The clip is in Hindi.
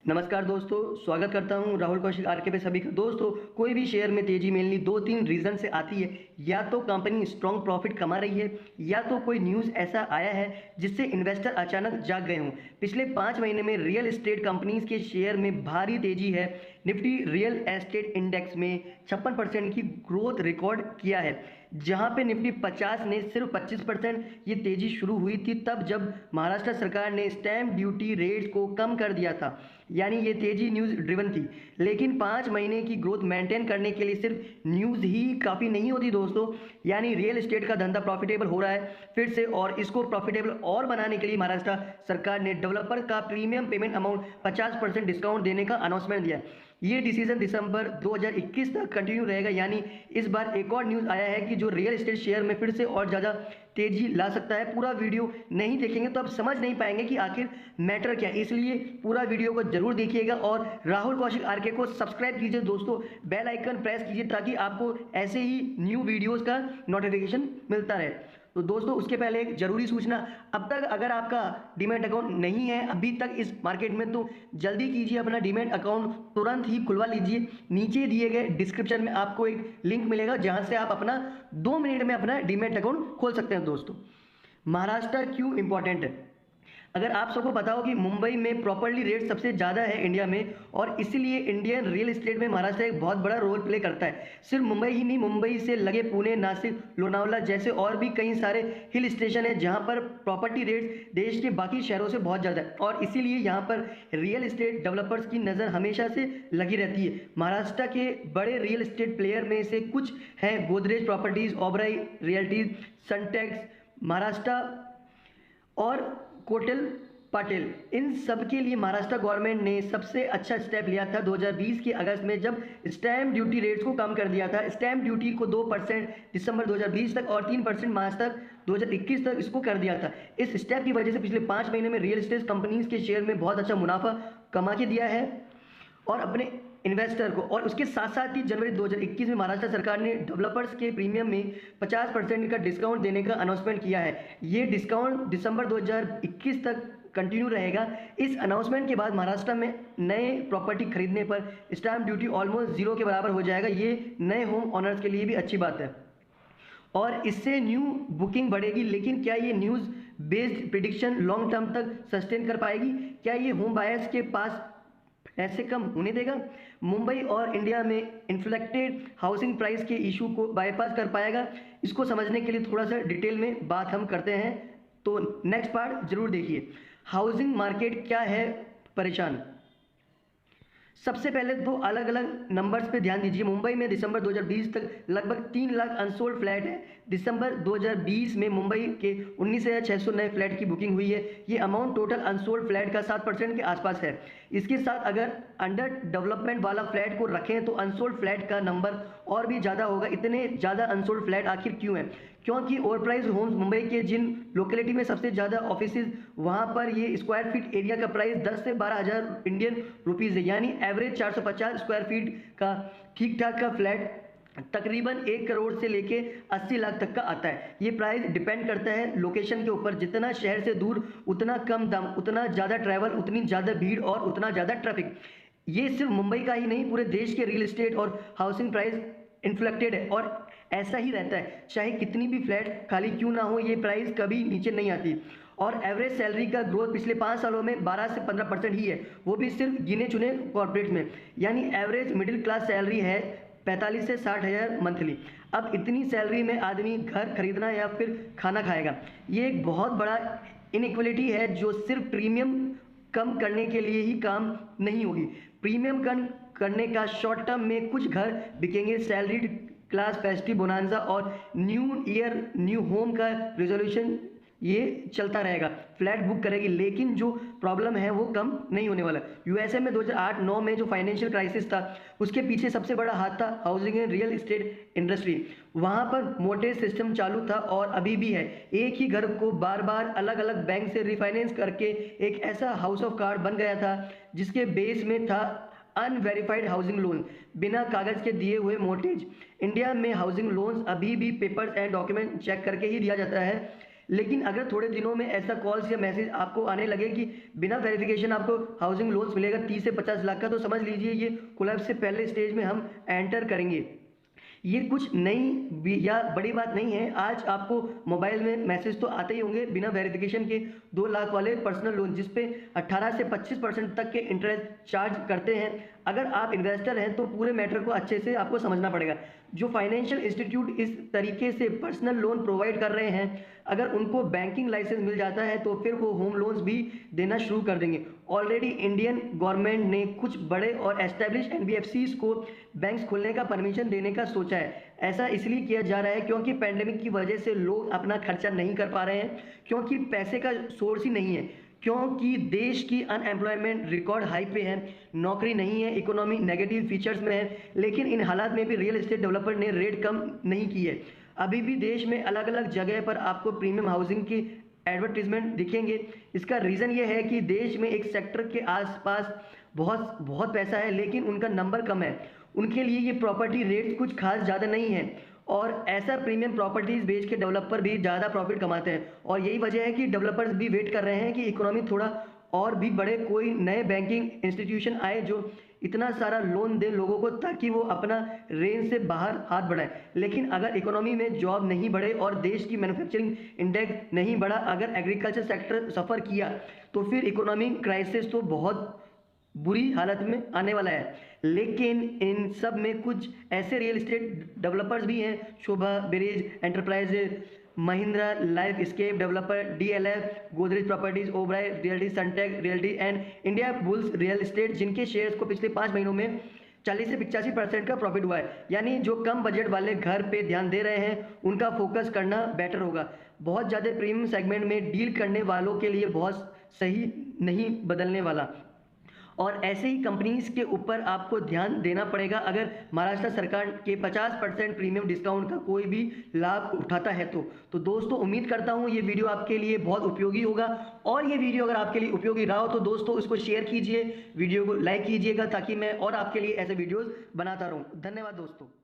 नमस्कार दोस्तों, स्वागत करता हूं राहुल कौशिक आरके पे सभी का। दोस्तों, कोई भी शेयर में तेजी मिलनी दो तीन रीजन से आती है। या तो कंपनी स्ट्रॉन्ग प्रॉफिट कमा रही है, या तो कोई न्यूज़ ऐसा आया है जिससे इन्वेस्टर अचानक जाग गए हों। पिछले 5 महीने में रियल एस्टेट कंपनीज के शेयर में भारी तेजी है। निफ्टी रियल एस्टेट इंडेक्स में 56% की ग्रोथ रिकॉर्ड किया है, जहां पे निफ्टी 50 ने सिर्फ 25%। ये तेजी शुरू हुई थी तब जब महाराष्ट्र सरकार ने स्टैंप ड्यूटी रेट्स को कम कर दिया था, यानी ये तेजी न्यूज़ ड्रिवन थी। लेकिन 5 महीने की ग्रोथ मेंटेन करने के लिए सिर्फ न्यूज़ ही काफ़ी नहीं होती दोस्तों। यानी रियल एस्टेट का धंधा प्रॉफिटेबल हो रहा है फिर से, और इसको प्रॉफिटेबल और बनाने के लिए महाराष्ट्र सरकार ने डेवलपर का प्रीमियम पेमेंट अमाउंट 50% डिस्काउंट देने का अनाउंसमेंट दिया है। ये डिसीजन दिसंबर 2021 तक कंटिन्यू रहेगा। यानी इस बार एक और न्यूज़ आया है कि जो रियल एस्टेट शेयर में फिर से और ज़्यादा तेजी ला सकता है। पूरा वीडियो नहीं देखेंगे तो आप समझ नहीं पाएंगे कि आखिर मैटर क्या है, इसलिए पूरा वीडियो को जरूर देखिएगा और राहुल कौशिक आरके को सब्सक्राइब कीजिए दोस्तों, बेल आइकन प्रेस कीजिए ताकि आपको ऐसे ही न्यू वीडियोस का नोटिफिकेशन मिलता रहे। तो दोस्तों, उसके पहले एक जरूरी सूचना, अब तक अगर आपका डीमैट अकाउंट नहीं है अभी तक इस मार्केट में, तो जल्दी कीजिए, अपना डीमैट अकाउंट तुरंत ही खुलवा लीजिए। नीचे दिए गए डिस्क्रिप्शन में आपको एक लिंक मिलेगा जहां से आप अपना 2 मिनट में अपना डीमैट अकाउंट खोल सकते हैं। दोस्तों, महाराष्ट्र क्यों इंपॉर्टेंट है? अगर आप सबको पता हो कि मुंबई में प्रॉपर्टी रेट सबसे ज़्यादा है इंडिया में, और इसीलिए इंडियन रियल एस्टेट में महाराष्ट्र एक बहुत बड़ा रोल प्ले करता है। सिर्फ मुंबई ही नहीं, मुंबई से लगे पुणे, नासिक, लोनावला जैसे और भी कई सारे हिल स्टेशन हैं जहां पर प्रॉपर्टी रेट्स देश के बाकी शहरों से बहुत ज़्यादा है, और इसीलिए यहाँ पर रियल एस्टेट डेवलपर्स की नज़र हमेशा से लगी रहती है। महाराष्ट्र के बड़े रियल एस्टेट प्लेयर में से कुछ हैं गोदरेज प्रॉपर्टीज, ओबराई रियल्टीज, सनटेक्स, महाराष्ट्र और कोटल पाटिल। इन सब के लिए महाराष्ट्र गवर्नमेंट ने सबसे अच्छा स्टेप लिया था 2020 के अगस्त में, जब स्टैंप ड्यूटी रेट्स को कम कर दिया था। स्टैंप ड्यूटी को 2% दिसंबर 2020 तक और 3% मार्च तक 2021 तक इसको कर दिया था। इस स्टेप की वजह से पिछले 5 महीने में रियल एस्टेट कंपनीज के शेयर में बहुत अच्छा मुनाफा कमा के दिया है और अपने इन्वेस्टर को। और उसके साथ साथ ही जनवरी 2021 में महाराष्ट्र सरकार ने डेवलपर्स के प्रीमियम में 50% का डिस्काउंट देने का अनाउंसमेंट किया है। ये डिस्काउंट दिसंबर 2021 तक कंटिन्यू रहेगा। इस अनाउंसमेंट के बाद महाराष्ट्र में नए प्रॉपर्टी खरीदने पर स्टैंप ड्यूटी ऑलमोस्ट 0 के बराबर हो जाएगा। ये नए होम ऑनर्स के लिए भी अच्छी बात है और इससे न्यू बुकिंग बढ़ेगी। लेकिन क्या ये news based prediction long term तक सस्टेन कर पाएगी? क्या ये होम बायर्स के पास ऐसे कम होने देगा? मुंबई और इंडिया में इन्फ्लेक्टेड हाउसिंग प्राइस के इशू को बाईपास कर पाएगा? इसको समझने के लिए थोड़ा सा डिटेल में बात हम करते हैं, तो नेक्स्ट पार्ट जरूर देखिए। हाउसिंग मार्केट क्या है परेशान? सबसे पहले दो अलग अलग नंबर्स पे ध्यान दीजिए। मुंबई में दिसंबर 2020 तक लगभग 3 लाख अनसोल्ड फ्लैट है। दिसंबर 2020 में मुंबई के 19,600 नए फ्लैट की बुकिंग हुई है। ये अमाउंट टोटल अनसोल्ड फ्लैट का 7% के आसपास है। इसके साथ अगर अंडर डेवलपमेंट वाला फ्लैट को रखें तो अनसोल्ड फ्लैट का नंबर और भी ज़्यादा होगा। इतने ज़्यादा अनसोल्ड फ्लैट आखिर क्यों है? क्योंकि ओवर प्राइस होम्स मुंबई के जिन लोकेलिटी में सबसे ज़्यादा ऑफिसेज, वहाँ पर ये स्क्वायर फीट एरिया का प्राइस 10 से 12,000 इंडियन रुपीज़ है। यानी एवरेज 450 स्क्वायर फीट का ठीक ठाक का फ्लैट तकरीबन 1 करोड़ से लेके 80 लाख तक का आता है। ये प्राइस डिपेंड करता है लोकेशन के ऊपर। जितना शहर से दूर उतना कम दाम, उतना ज़्यादा ट्रैवल, उतनी ज़्यादा भीड़ और उतना ज़्यादा ट्रैफिक। ये सिर्फ मुंबई का ही नहीं, पूरे देश के रियल एस्टेट और हाउसिंग प्राइस इन्फ्लेक्टेड है और ऐसा ही रहता है। चाहे कितनी भी फ्लैट खाली क्यों ना हो, ये प्राइस कभी नीचे नहीं आती। और एवरेज सैलरी का ग्रोथ पिछले 5 सालों में 12 से 15% ही है, वो भी सिर्फ गिने चुने कॉर्पोरेट में। यानी एवरेज मिडिल क्लास सैलरी है 45 से 60 हज़ार मंथली। अब इतनी सैलरी में आदमी घर खरीदना या फिर खाना खाएगा? ये एक बहुत बड़ा इनइक्वलिटी है जो सिर्फ प्रीमियम कम करने के लिए ही काम नहीं होगी। प्रीमियम कम करने का शॉर्ट टर्म में कुछ घर बिकेंगे, सैलरीड क्लास फेस्टिव बोनांजा और न्यू ईयर न्यू होम का रेजोल्यूशन ये चलता रहेगा, फ्लैट बुक करेगी। लेकिन जो प्रॉब्लम है वो कम नहीं होने वाला। यूएसए में 2008-9 में जो फाइनेंशियल क्राइसिस था उसके पीछे सबसे बड़ा हाथ था housing and real estate industry. वहाँ पर मोर्टेज सिस्टम चालू था और अभी भी है। एक ही घर को बार बार अलग अलग बैंक से रिफाइनेंस करके एक ऐसा हाउस ऑफ कार्ड बन गया था जिसके बेस में था अनवेरिफाइड हाउसिंग लोन, बिना कागज के दिए हुए मोर्टेज। इंडिया में हाउसिंग लोन्स अभी भी पेपर्स एंड डॉक्यूमेंट चेक करके ही दिया जाता है। लेकिन अगर थोड़े दिनों में ऐसा कॉल्स या मैसेज आपको आने लगे कि बिना वेरिफिकेशन आपको हाउसिंग लोन्स मिलेगा 30 से 50 लाख का, तो समझ लीजिए ये कोलैप्स से पहले स्टेज में हम एंटर करेंगे। ये कुछ नई या बड़ी बात नहीं है। आज आपको मोबाइल में मैसेज तो आते ही होंगे बिना वेरिफिकेशन के 2 लाख वाले पर्सनल लोन, जिस पे 18 से 25% तक के इंटरेस्ट चार्ज करते हैं। अगर आप इन्वेस्टर हैं तो पूरे मैटर को अच्छे से आपको समझना पड़ेगा। जो फाइनेंशियल इंस्टीट्यूट इस तरीके से पर्सनल लोन प्रोवाइड कर रहे हैं, अगर उनको बैंकिंग लाइसेंस मिल जाता है तो फिर वो होम लोन्स भी देना शुरू कर देंगे। ऑलरेडी इंडियन गवर्नमेंट ने कुछ बड़े और एस्टेब्लिश एनबीएफसीज को बैंक्स खोलने का परमिशन देने का सोचा है। ऐसा इसलिए किया जा रहा है क्योंकि पैंडेमिक की वजह से लोग अपना खर्चा नहीं कर पा रहे हैं, क्योंकि पैसे का सोर्स ही नहीं है, क्योंकि देश की अनएम्प्लॉयमेंट रिकॉर्ड हाई पे है, नौकरी नहीं है, इकोनॉमी नेगेटिव फीचर्स में है। लेकिन इन हालात में भी रियल एस्टेट डेवलपर ने रेट कम नहीं की है। अभी भी देश में अलग अलग जगह पर आपको प्रीमियम हाउसिंग की एडवर्टीजमेंट दिखेंगे। इसका रीज़न ये है कि देश में एक सेक्टर के आसपास बहुत बहुत पैसा है, लेकिन उनका नंबर कम है। उनके लिए ये प्रॉपर्टी रेट्स कुछ खास ज़्यादा नहीं है, और ऐसा प्रीमियम प्रॉपर्टीज बेच के डेवलपर भी ज़्यादा प्रॉफिट कमाते हैं। और यही वजह है कि डेवलपर्स भी वेट कर रहे हैं कि इकोनॉमी थोड़ा और भी बढ़े, कोई नए बैंकिंग इंस्टीट्यूशन आए जो इतना सारा लोन दे लोगों को, ताकि वो अपना रेंज से बाहर हाथ बढ़ाए। लेकिन अगर इकोनॉमी में जॉब नहीं बढ़े और देश की मैन्युफैक्चरिंग इंडेक्स नहीं बढ़ा, अगर एग्रीकल्चर सेक्टर सफ़र किया, तो फिर इकोनॉमिक क्राइसिस तो बहुत बुरी हालत में आने वाला है। लेकिन इन सब में कुछ ऐसे रियल एस्टेट डेवलपर्स भी हैं, Sobha Brigade Enterprises, Mahindra Lifespace Developer, DLF, Godrej Properties, Oberoi Realty, Sunteck Realty and Indiabulls Real Estate, जिनके शेयर्स को पिछले 5 महीनों में 40 से 85% का प्रॉफिट हुआ है। यानी जो कम बजट वाले घर पे ध्यान दे रहे हैं, उनका फोकस करना बेटर होगा। बहुत ज़्यादा प्रीमियम सेगमेंट में डील करने वालों के लिए बहुत सही नहीं बदलने वाला, और ऐसे ही कंपनीज के ऊपर आपको ध्यान देना पड़ेगा अगर महाराष्ट्र सरकार के 50% प्रीमियम डिस्काउंट का कोई भी लाभ उठाता है तो दोस्तों उम्मीद करता हूँ ये वीडियो आपके लिए बहुत उपयोगी होगा। और ये वीडियो अगर आपके लिए उपयोगी रहा हो तो दोस्तों इसको शेयर कीजिए, वीडियो को लाइक कीजिएगा, ताकि मैं और आपके लिए ऐसे वीडियोज़ बनाता रहूँ। धन्यवाद दोस्तों।